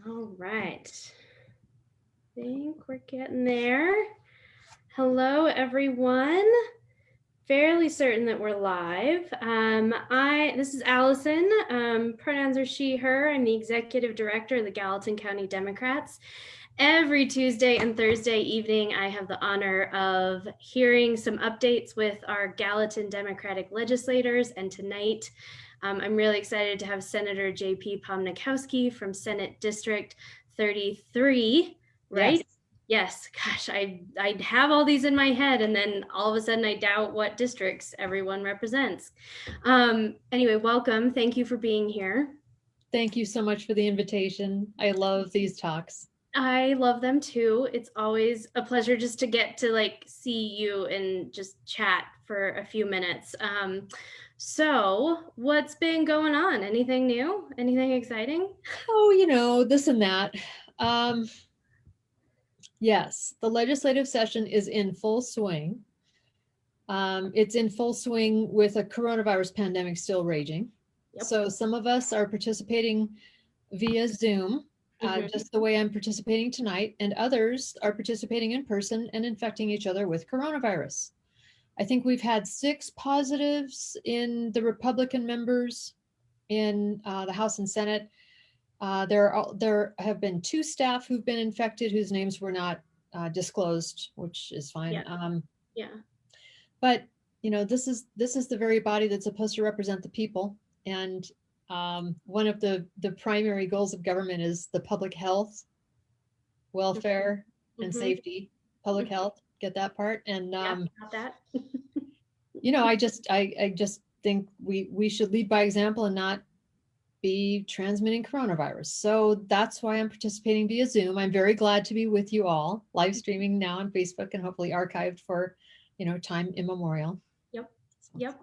All right. I think we're getting there. Hello, everyone. Fairly certain that we're live. This is Allison. Pronouns are she, her. I'm the executive director of the Gallatin County Democrats. Every Tuesday and Thursday evening, I have the honor of hearing some updates with our Gallatin Democratic legislators. And tonight, I'm really excited to have Senator JP Pomnichowski from Senate District 33, right? Yes. Gosh, I have all these in my head, and then all of a sudden I doubt what districts everyone represents. Anyway, welcome. Thank you for being here. Thank you so much for the invitation. I love these talks. I love them too. It's always a pleasure just to get to see you and just chat for a few minutes. So what's been going on? Anything new? Anything exciting? Oh, this and that. Yes, the legislative session is in full swing. It's in full swing with a coronavirus pandemic still raging. Yep. So some of us are participating via Zoom, just the way I'm participating tonight, and others are participating in person and infecting each other with coronavirus. I think we've had 6 positives in the Republican members in the House and Senate. There have been 2 staff who've been infected whose names were not disclosed, which is fine. Yeah. But this is the very body that's supposed to represent the people, and one of the primary goals of government is the public health, welfare, and safety. Public health, get that part, and got that. I just think we should lead by example and not be transmitting coronavirus. So that's why I'm participating via Zoom. I'm very glad to be with you all, live streaming now on Facebook and hopefully archived for time immemorial. Yep.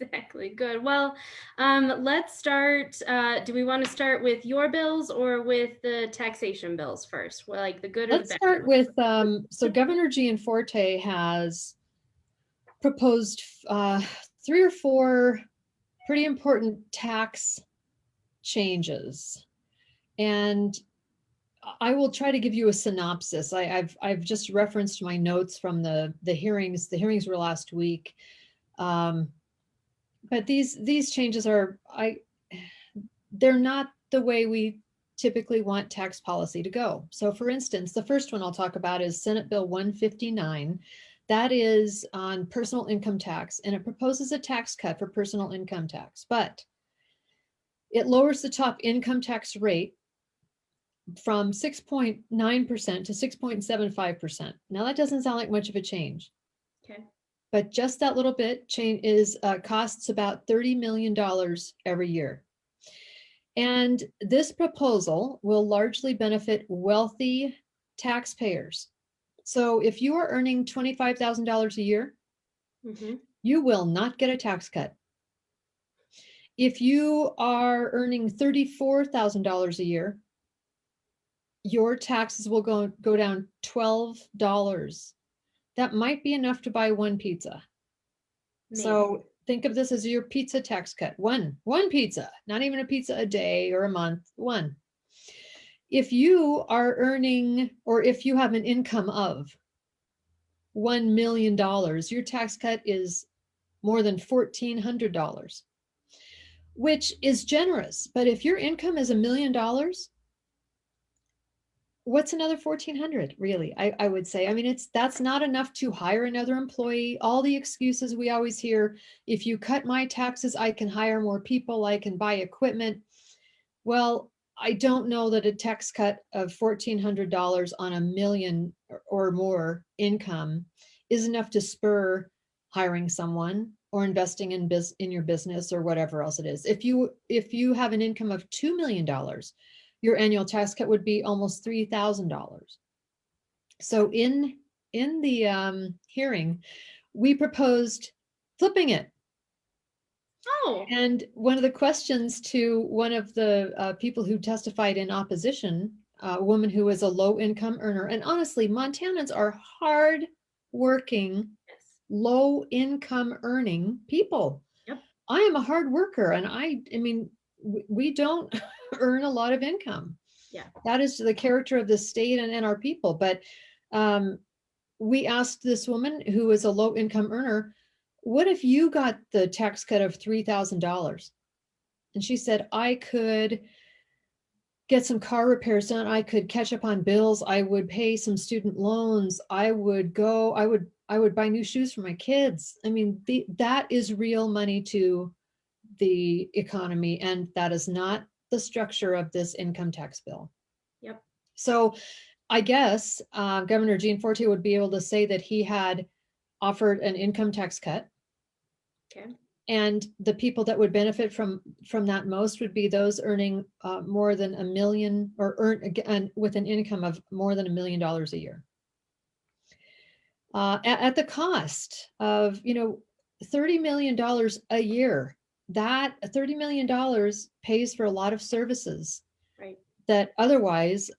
Exactly. Good. Well, let's start. Do we want to start with your bills or with the taxation bills first? Well, like the good or the bad? Let's start with, so Governor Gianforte has proposed 3 or 4 pretty important tax changes. And I will try to give you a synopsis. I've just referenced my notes from the hearings. The hearings were last week. But these changes they're not the way we typically want tax policy to go. So for instance, the first one I'll talk about is Senate Bill 159. That is on personal income tax, and it proposes a tax cut for personal income tax, but it lowers the top income tax rate from 6.9% to 6.75%. Now that doesn't sound like much of a change. Okay. But just that little bit change costs about $30 million every year. And this proposal will largely benefit wealthy taxpayers. So if you are earning $25,000 a year, you will not get a tax cut. If you are earning $34,000 a year, your taxes will go down $12. That might be enough to buy 1 pizza. Maybe. So think of this as your pizza tax cut. One pizza, not even a pizza a day or a month, 1. If you are earning, or if you have an income of $1 million, your tax cut is more than $1,400, which is generous. But if your income is $1 million, what's another $1,400 really? I would say. I mean, that's not enough to hire another employee. All the excuses we always hear, if you cut my taxes, I can hire more people, I can buy equipment. Well, I don't know that a tax cut of $1,400 on $1 million or more income is enough to spur hiring someone or investing in your business or whatever else it is. If you have an income of $2 million, your annual tax cut would be almost $3,000. So in the hearing, we proposed flipping it. Oh. And one of the questions to one of the people who testified in opposition, a woman who is a low-income earner, and honestly, Montanans are hard-working, low-income earning people. Yep. I am a hard worker, and I mean, we don't earn a lot of income. Yeah. That is the character of the state and our people. But we asked this woman who was a low income earner, what if you got the tax cut of $3,000? And she said, I could get some car repairs done. I could catch up on bills. I would pay some student loans. I would buy new shoes for my kids. I mean, that is real money to the economy, and that is not the structure of this income tax bill. Yep. So I guess Governor Gene Forte would be able to say that he had offered an income tax cut. Okay. And the people that would benefit from that most would be those earning more than $1 million, or earn again with an income of more than $1 million a year. At the cost of $30 million a year, that $30 million pays for a lot of services, right, that otherwise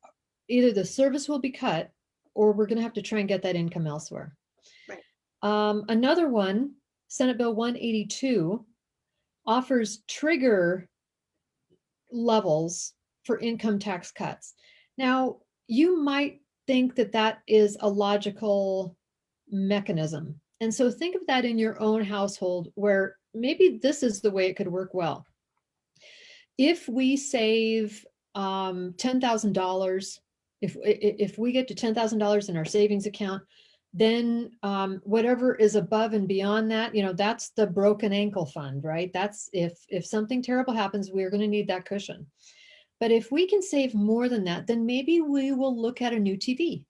either the service will be cut or we're going to have to try and get that income elsewhere. Right. Another one, Senate Bill 182, offers trigger levels for income tax cuts. Now, you might think that that is a logical mechanism. And so think of that in your own household, where maybe this is the way it could work well. If we save $10,000, if we get to $10,000 in our savings account, then whatever is above and beyond that, that's the broken ankle fund, right? That's if something terrible happens, we're going to need that cushion. But if we can save more than that, then maybe we will look at a new TV,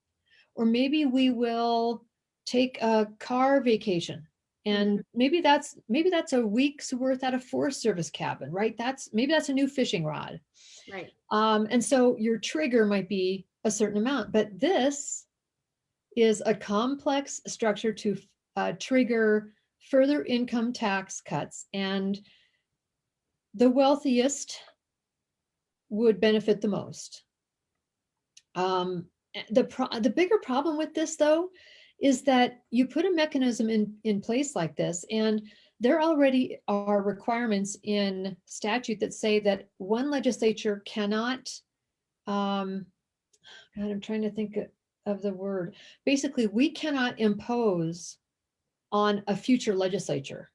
or maybe we will take a car vacation. And maybe that's a week's worth at a Forest Service cabin, right? Maybe that's a new fishing rod. Right. And so your trigger might be a certain amount, but this is a complex structure to trigger further income tax cuts, and the wealthiest would benefit the most. The bigger problem with this, though, is that you put a mechanism in place like this, and there already are requirements in statute that say that one legislature cannot, God, I'm trying to think of the word. Basically, we cannot impose on a future legislature.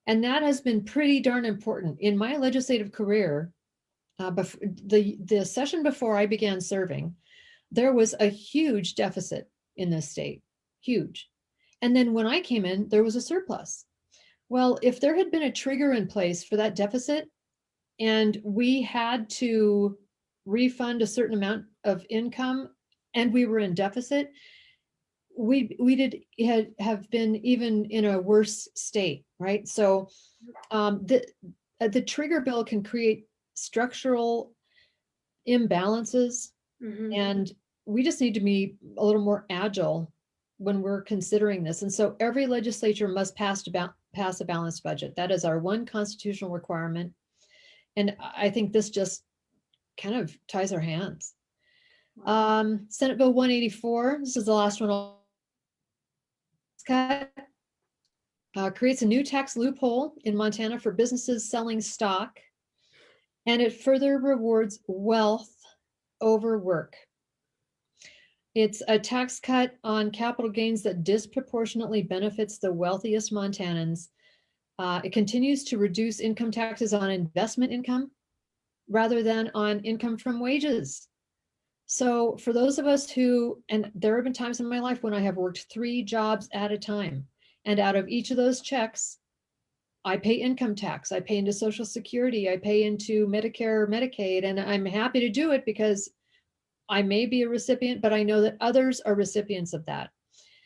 And that has been pretty darn important. In my legislative career, the session before I began serving, there was a huge deficit in this state, huge. And then when I came in, there was a surplus. Well, if there had been a trigger in place for that deficit, and we had to refund a certain amount of income, and we were in deficit, we have been even in a worse state, right? So the trigger bill can create structural imbalances, and we just need to be a little more agile when we're considering this. And so every legislature must pass a balanced budget. That is our one constitutional requirement. And I think this just kind of ties our hands. Senate Bill 184, this is the last one. Cut creates a new tax loophole in Montana for businesses selling stock, and it further rewards wealth over work. It's a tax cut on capital gains that disproportionately benefits the wealthiest Montanans. It continues to reduce income taxes on investment income rather than on income from wages. So for those of us who, and there have been times in my life when I have worked 3 jobs at a time, and out of each of those checks, I pay income tax, I pay into Social Security, I pay into Medicare, Medicaid, and I'm happy to do it because I may be a recipient, but I know that others are recipients of that.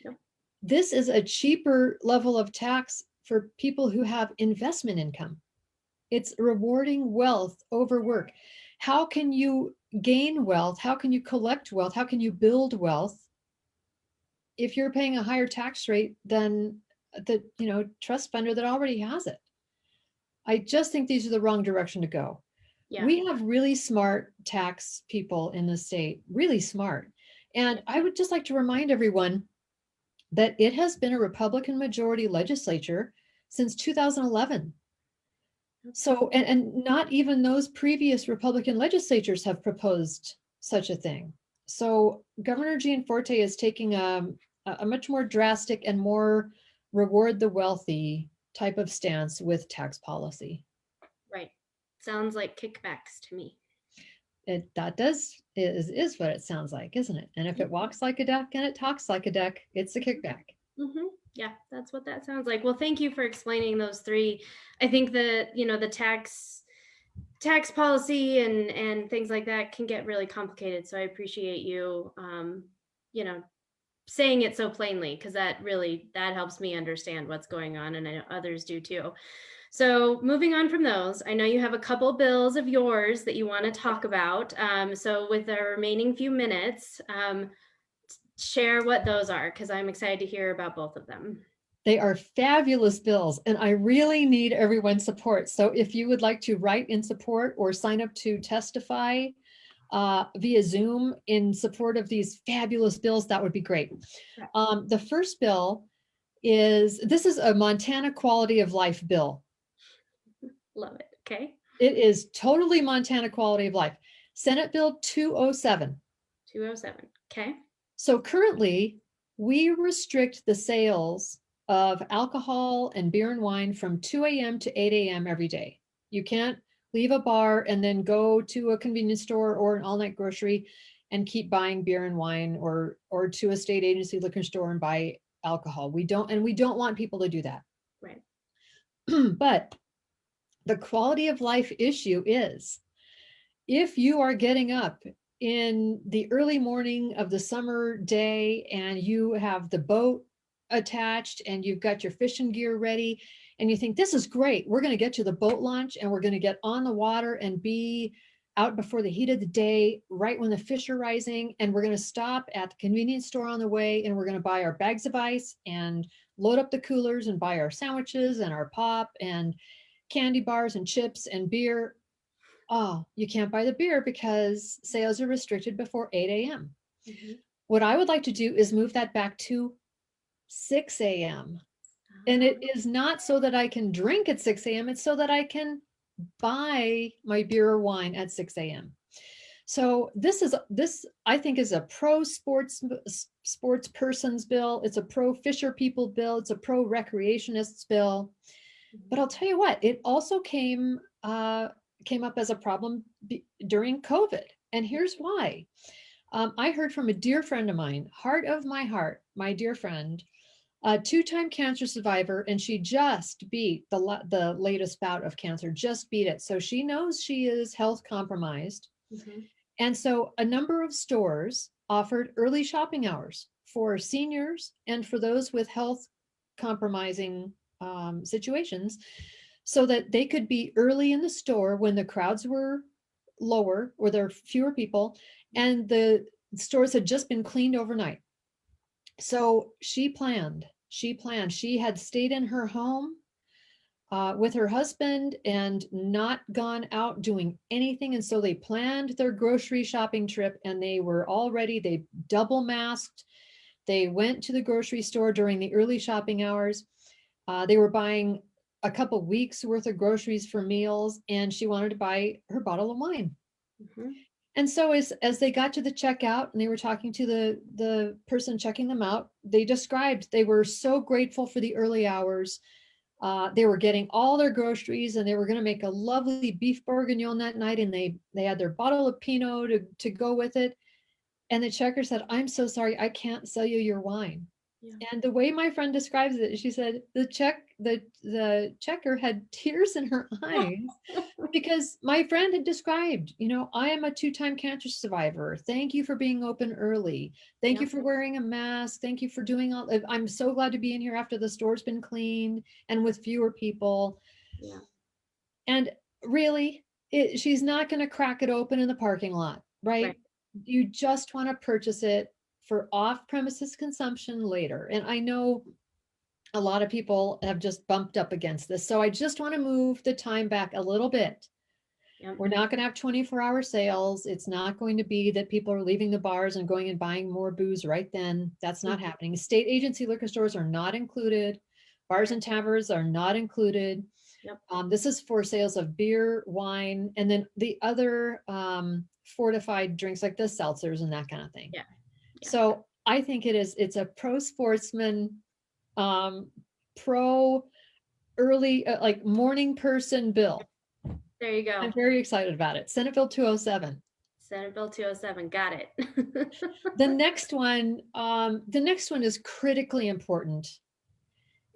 Yep. This is a cheaper level of tax for people who have investment income. It's rewarding wealth over work. How can you gain wealth? How can you collect wealth? How can you build wealth if you're paying a higher tax rate than the trust funder that already has it? I just think these are the wrong direction to go. Yeah. We have really smart tax people in the state, really smart. And I would just like to remind everyone that it has been a Republican majority legislature since 2011. So, and not even those previous Republican legislatures have proposed such a thing. So Governor Gianforte is taking a much more drastic and more reward the wealthy type of stance with tax policy. Right. Sounds like kickbacks to me. Is what it sounds like, isn't it? And if it walks like a duck and it talks like a duck, it's a kickback. Mm-hmm. Yeah, that's what that sounds like. Well, thank you for explaining those three. I think that, the tax policy and things like that can get really complicated. So I appreciate you, you know, saying it so plainly, because that helps me understand what's going on, and I know others do too. So moving on from those, I know you have a couple bills of yours that you want to talk about. So with the remaining few minutes, share what those are, because I'm excited to hear about both of them. They are fabulous bills, and I really need everyone's support. So if you would like to write in support or sign up to testify via Zoom in support of these fabulous bills, that would be great. The first bill this is a Montana quality of life bill. Love it. Okay. It is totally Montana quality of life. Senate Bill 207. 207. Okay. So currently, we restrict the sales of alcohol and beer and wine from 2 a.m. to 8 a.m. every day. You can't leave a bar and then go to a convenience store or an all-night grocery and keep buying beer and wine, or to a state agency liquor store and buy alcohol. We don't want people to do that. Right. But the quality of life issue is, if you are getting up in the early morning of the summer day and you have the boat attached and you've got your fishing gear ready and you think, this is great, we're going to get to the boat launch and we're going to get on the water and be out before the heat of the day, right when the fish are rising, and we're going to stop at the convenience store on the way and we're going to buy our bags of ice and load up the coolers and buy our sandwiches and our pop and candy bars and chips and beer. Oh, you can't buy the beer because sales are restricted before 8 a.m. Mm-hmm. What I would like to do is move that back to 6 a.m. And it is not so that I can drink at 6 a.m. It's so that I can buy my beer or wine at 6 a.m. So this I think is a pro sports person's bill. It's a pro fisher people bill. It's a pro recreationists bill. But I'll tell you what, it also came up as a problem during COVID. And here's why. I heard from a dear friend of mine, heart of my heart, my dear friend, a two-time cancer survivor, and she just beat the latest bout of cancer, just beat it. So she knows she is health compromised. Mm-hmm. And so a number of stores offered early shopping hours for seniors and for those with health compromising situations, so that they could be early in the store when the crowds were lower or there were fewer people and the stores had just been cleaned overnight. So she had stayed in her home with her husband and not gone out doing anything. And so they planned their grocery shopping trip and they double masked. They went to the grocery store during the early shopping hours. They were buying a couple weeks worth of groceries for meals, and she wanted to buy her bottle of wine. Mm-hmm. And so as they got to the checkout and they were talking to the person checking them out, they described they were so grateful for the early hours. They were getting all their groceries and they were going to make a lovely beef bourguignon that night, and they had their bottle of Pinot to go with it. And the checker said, "I'm so sorry, I can't sell you your wine." Yeah. And the way my friend describes it, she said the checker had tears in her eyes because my friend had described, I am a two-time cancer survivor. Thank you for being open early. Thank you for wearing a mask. Thank you for doing all. I'm so glad to be in here after the store's been cleaned and with fewer people. Yeah. And really, she's not going to crack it open in the parking lot, right? You just want to purchase it for off-premises consumption later. And I know a lot of people have just bumped up against this. So I just want to move the time back a little bit. Yep. We're not going to have 24-hour sales. It's not going to be that people are leaving the bars and going and buying more booze right then. That's not happening. State agency liquor stores are not included. Bars and taverns are not included. Yep. This is for sales of beer, wine, and then the other fortified drinks like the seltzers and that kind of thing. Yeah. Yeah. So I think it's a pro sportsman, pro early, like morning person bill. There you I'm go. very excited about it. Senate Bill 207. Senate Bill 207. Got it. The next one is critically important,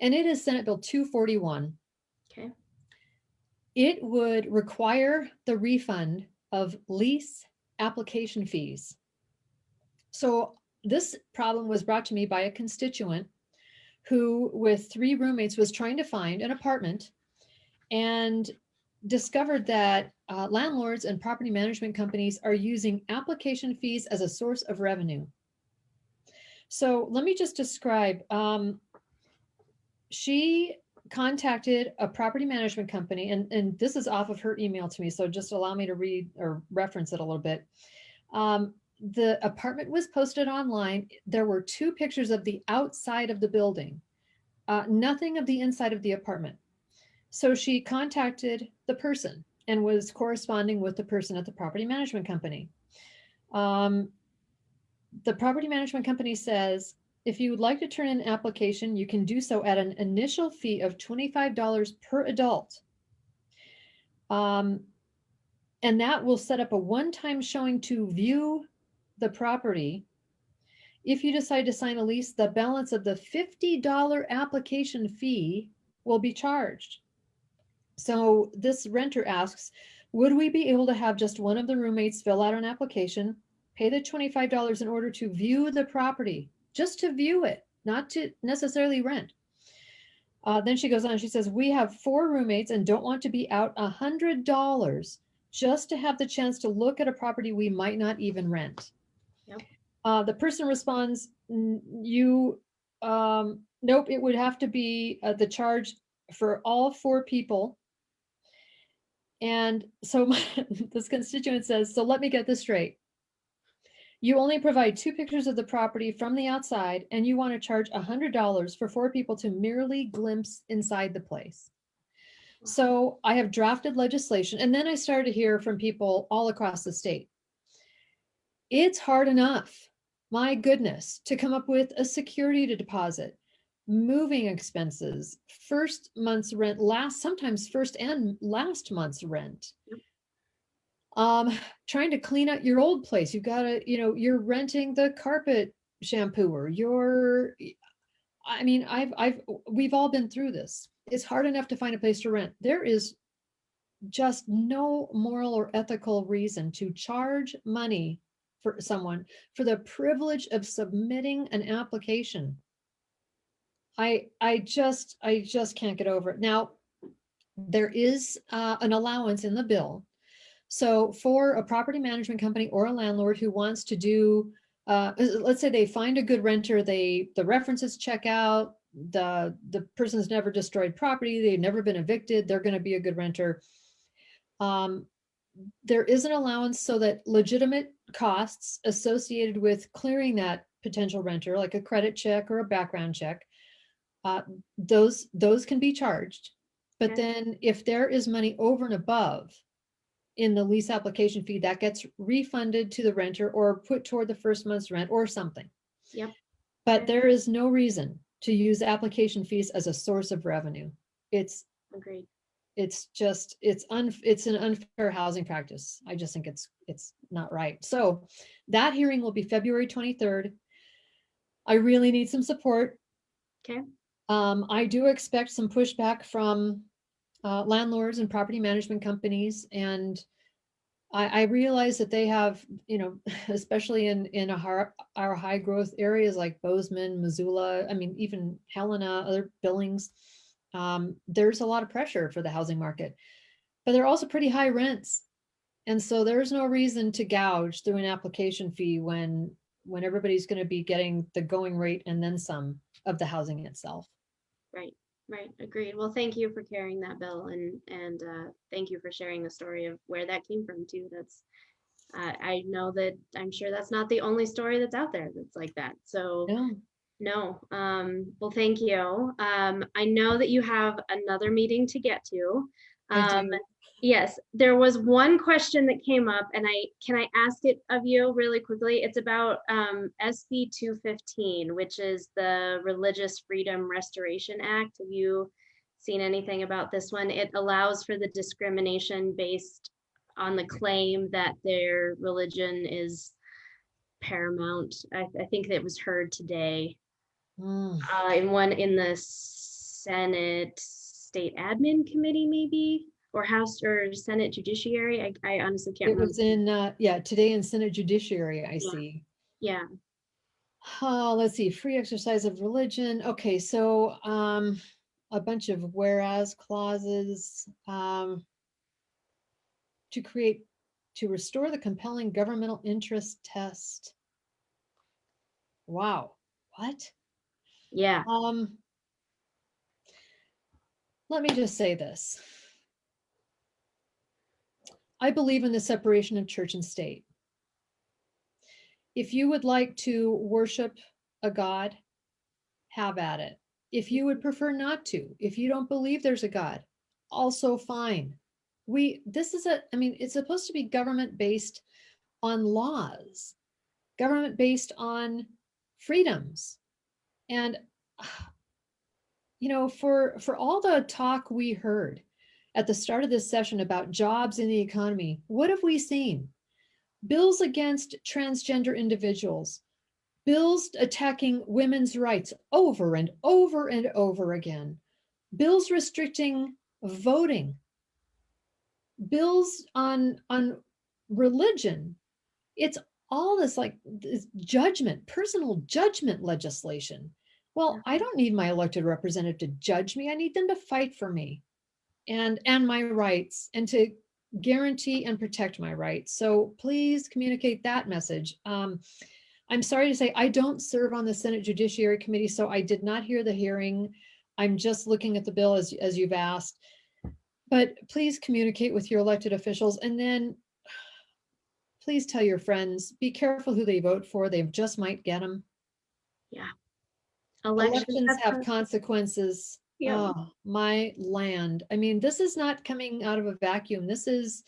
and it is Senate Bill 241. Okay. It would require the refund of lease application fees. So this problem was brought to me by a constituent who, with 3 roommates, was trying to find an apartment and discovered that landlords and property management companies are using application fees as a source of revenue. So let me just describe. She contacted a property management company, and this is off of her email to me, so just allow me to read or reference it a little bit. The apartment was posted online. There were 2 pictures of the outside of the building, nothing of the inside of the apartment. So she contacted the person and was corresponding with the person at the property management company. The property management company says, if you would like to turn in an application, you can do so at an initial fee of $25 per adult. And that will set up a one-time showing to view the property. If you decide to sign a lease, the balance of the $50 application fee will be charged. So this renter asks, would we be able to have just one of the roommates fill out an application, pay the $25 in order to view the property, just to view it, not to necessarily rent? Then she goes on, she says, we have 4 roommates and don't want to be out $100 just to have the chance to look at a property we might not even rent. Yep. The person responds, nope, it would have to be the charge for all 4 people. And so this constituent says, so let me get this straight. You only provide 2 pictures of the property from the outside, and you want to charge $100 for 4 people to merely glimpse inside the place. So I have drafted legislation, and then I started to hear from people all across the state. It's hard enough, my goodness, to come up with a security deposit, moving expenses, first month's rent, sometimes first and last month's rent. Trying to clean out your old place. You've got to, you're renting the carpet shampooer. We've all been through this. It's hard enough to find a place to rent. There is just no moral or ethical reason to charge money for someone for the privilege of submitting an application. I just can't get over it. Now, there is an allowance in the bill. So for a property management company or a landlord who wants to do, let's say they find a good renter, the references check out, the person's never destroyed property, they've never been evicted, they're going to be a good renter. There is an allowance so that legitimate costs associated with clearing that potential renter, like a credit check or a background check, those can be charged. But Okay. then if there is money over and above in the lease application fee, that gets refunded to the renter or put toward the first month's rent or something. Yep. But there is no reason to use application fees as a source of revenue. Agreed. It's an unfair housing practice. I just think it's not right. So that hearing will be February 23rd. I really need some support. Okay. I do expect some pushback from landlords and property management companies, and I realize that they have, especially in our high growth areas like Bozeman, Missoula, even Helena, other Billings, there's a lot of pressure for the housing market, but they're also pretty high rents. And so there's no reason to gouge through an application fee when everybody's going to be getting the going rate and then some of the housing itself. Right. Right. Agreed. Well, thank you for carrying that bill, and thank you for sharing the story of where that came from too. That's I know that I'm sure that's not the only story that's out there that's like that. So No. No. Well, thank you. I know that you have another meeting to get to. I Um, do. yes, there was one question that came up, and can I ask it of you really quickly? It's about SB 215, which is the Religious Freedom Restoration Act. Have you seen anything about this one? It allows for the discrimination based on the claim that their religion is paramount. I think that was heard today Mm. in the Senate State Admin Committee, maybe, or House or Senate Judiciary. I honestly can't It remember. was in, yeah, today in Senate Judiciary, I Yeah, see. yeah, Let's see, free exercise of religion. Okay, so a bunch of whereas clauses to create, to restore the compelling governmental interest test. Wow, what? yeah, Um, Let me just say this. I believe in the separation of church and state. If you would like to worship a God, have at it. If you would prefer not to, if you don't believe there's a God, also fine. This is I mean, it's supposed to be government based on laws, government based on freedoms. And, for all the talk we heard at the start of this session about jobs in the economy, what have we seen? Bills against transgender individuals, bills attacking women's rights over and over and over again, bills restricting voting, bills on religion. It's all this like this judgment, personal judgment legislation. yeah. Well, I don't need my elected representative to judge me. I need them to fight for me and my rights and to guarantee and protect my rights. So please communicate that message. I'm sorry to say I don't serve on the Senate Judiciary Committee, so I did not hear the hearing. I'm just looking at the bill as you've asked. But please communicate with your elected officials, and then please tell your friends, be careful who they vote for. They just might get them. Yeah. Elections Elections have have come. consequences. Yeah. Oh, my land. I mean, this is not coming out of a vacuum. This is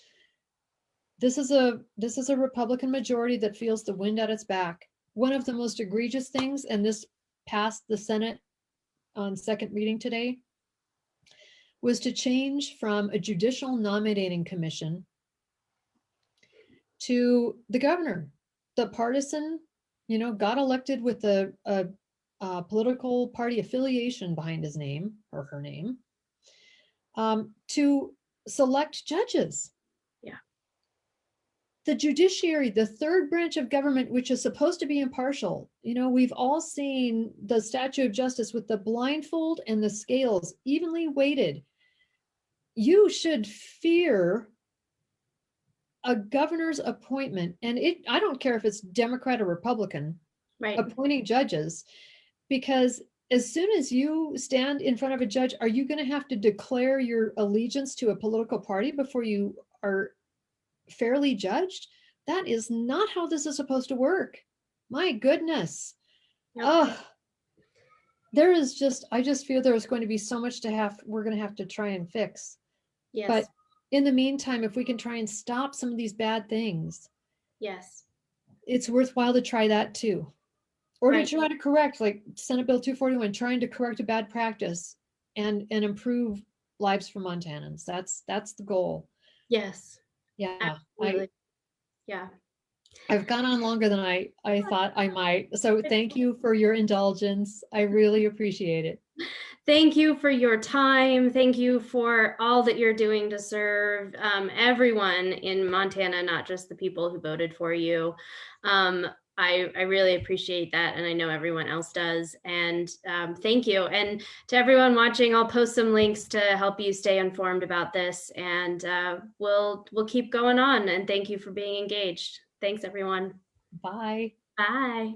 a Republican majority that feels the wind at its back. One of the most egregious things, and this passed the Senate on second reading today, was to change from a judicial nominating commission to the governor. The partisan, got elected with a political party affiliation behind his name or her name, to select judges. Yeah. The judiciary, the third branch of government, which is supposed to be impartial. We've all seen the statue of justice with the blindfold and the scales evenly weighted. You should fear a governor's appointment, and I don't care if it's Democrat or Republican, Right. appointing judges, because as soon as you stand in front of a judge, are you going to have to declare your allegiance to a political party before you are fairly judged? That is not how this is supposed to work. My goodness. Yep. Oh, I just feel there's going to be so much we're going to have to try and fix. But Yes. in the meantime, if we can try and stop some of these bad things, Yes. it's worthwhile to try that too. Or to Right. try to correct, like Senate Bill 241, trying to correct a bad practice and improve lives for Montanans. That's the goal. Yes. Yeah, Absolutely. Yeah. I've gone on longer than I thought I might. So thank you for your indulgence. I really appreciate it. Thank you for your time. Thank you for all that you're doing to serve everyone in Montana, not just the people who voted for you. I really appreciate that, and I know everyone else does. And thank you. And to everyone watching, I'll post some links to help you stay informed about this. And we'll keep going on. And thank you for being engaged. Thanks, everyone. Bye. Bye.